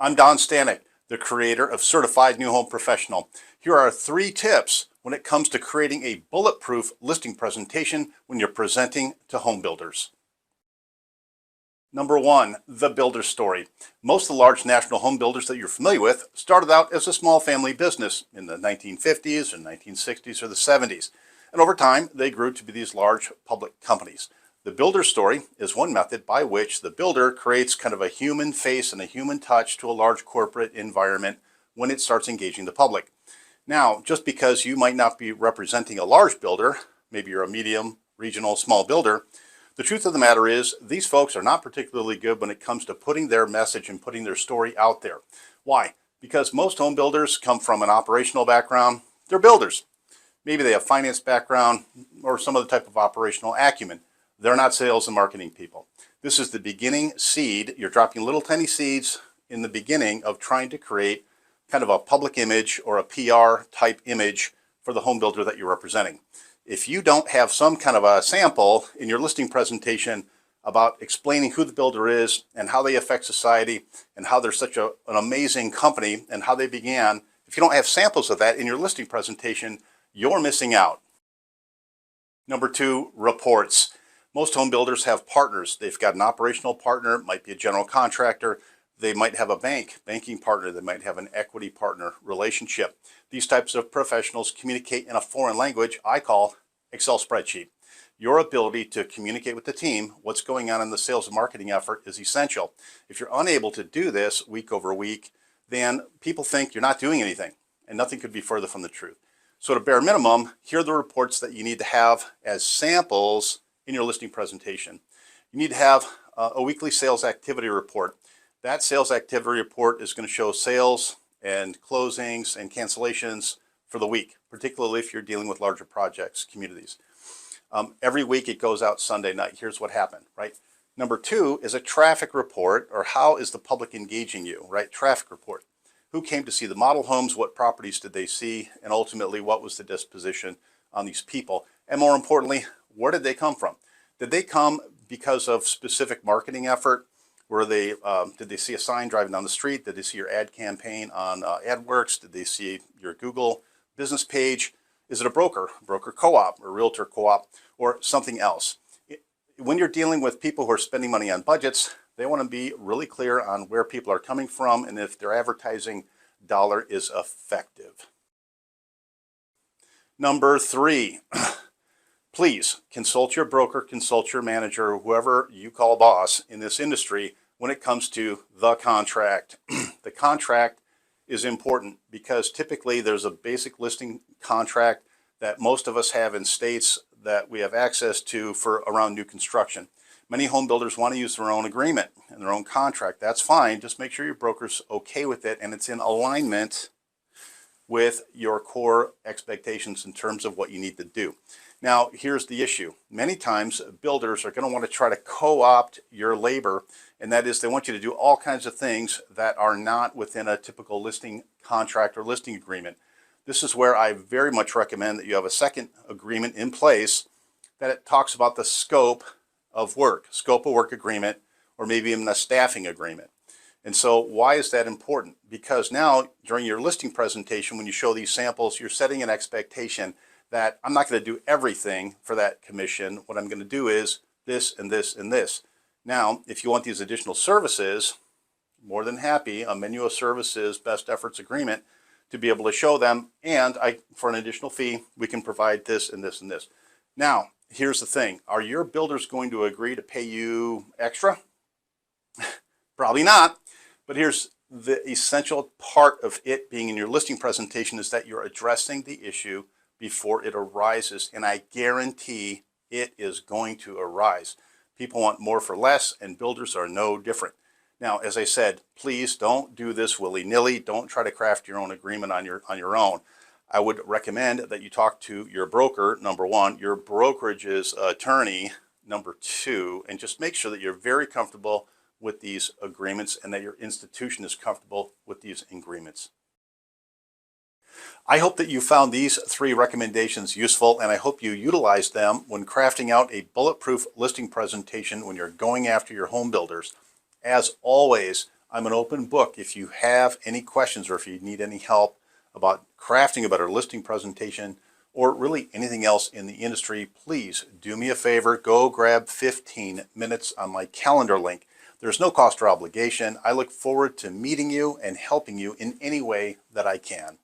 I'm Don Stanek, the creator of Certified New Home Professional. Here are 3 tips when it comes to creating a bulletproof listing presentation when you're presenting to home builders. Number 1, the builder story. Most of the large national home builders that you're familiar with started out as a small family business in the 1950s or 1960s or the 70s. And over time, they grew to be these large public companies. The builder story is one method by which the builder creates kind of a human face and a human touch to a large corporate environment when it starts engaging the public. Now, just because you might not be representing a large builder, maybe you're a medium, regional, small builder, the truth of the matter is these folks are not particularly good when it comes to putting their message and putting their story out there. Why? Because most home builders come from an operational background. They're builders. Maybe they have finance background or some other type of operational acumen. They're not sales and marketing people. This is the beginning seed. You're dropping little tiny seeds in the beginning of trying to create kind of a public image or a PR type image for the home builder that you're representing. If you don't have some kind of a sample in your listing presentation about explaining who the builder is and how they affect society and how they're such an amazing company and how they began, if you don't have samples of that in your listing presentation, you're missing out. Number 2, reports. Most home builders have partners. They've got an operational partner, might be a general contractor. They might have a banking partner. They might have an equity partner relationship. These types of professionals communicate in a foreign language I call Excel spreadsheet. Your ability to communicate with the team, what's going on in the sales and marketing effort, is essential. If you're unable to do this week over week, then people think you're not doing anything, and nothing could be further from the truth. So at a bare minimum, here are the reports that you need to have as samples in your listing presentation. You need to have a weekly sales activity report. That sales activity report is going to show sales and closings and cancellations for the week, particularly if you're dealing with larger projects, communities. Every week it goes out Sunday night. Here's what happened, right? Number 2 is a traffic report, or how is the public engaging you, right? Traffic report. Who came to see the model homes? What properties did they see? And ultimately, what was the disposition on these people? And more importantly, where did they come from? Did they come because of specific marketing effort? Did they see a sign driving down the street? Did they see your ad campaign on AdWorks? Did they see your Google business page? Is it a broker co-op, or realtor co-op, or something else? When you're dealing with people who are spending money on budgets, they want to be really clear on where people are coming from and if their advertising dollar is effective. Number 3, please consult your broker, consult your manager, or whoever you call boss in this industry when it comes to the contract. The contract is important because typically there's a basic listing contract that most of us have in states that we have access to for around new construction. Many home builders want to use their own agreement and their own contract. That's fine. Just make sure your broker's okay with it and it's in alignment with your core expectations in terms of what you need to do. Now, here's the issue. Many times builders are going to want to try to co-opt your labor, and that is they want you to do all kinds of things that are not within a typical listing contract or listing agreement. This is where I very much recommend that you have a second agreement in place that it talks about the scope of work agreement, or maybe even a staffing agreement. And so why is that important? Because now during your listing presentation, when you show these samples, you're setting an expectation that I'm not going to do everything for that commission. What I'm going to do is this and this and this. Now, if you want these additional services, more than happy, a menu of services, best efforts agreement, to be able to show them, and for an additional fee, we can provide this and this and this. Now, here's the thing. Are your builders going to agree to pay you extra? Probably not. But here's the essential part of it being in your listing presentation is that you're addressing the issue before it arises, and I guarantee it is going to arise. People want more for less, and builders are no different. Now, as I said, please don't do this willy-nilly. Don't try to craft your own agreement on your own. I would recommend that you talk to your broker, number 1, your brokerage's attorney, number 2, and just make sure that you're very comfortable with these agreements and that your institution is comfortable with these agreements. I hope that you found these 3 recommendations useful, and I hope you utilize them when crafting out a bulletproof listing presentation when you're going after your home builders. As always, I'm an open book. If you have any questions or if you need any help about crafting a better listing presentation or really anything else in the industry, please do me a favor. Go grab 15 minutes on my calendar link. There's no cost or obligation. I look forward to meeting you and helping you in any way that I can.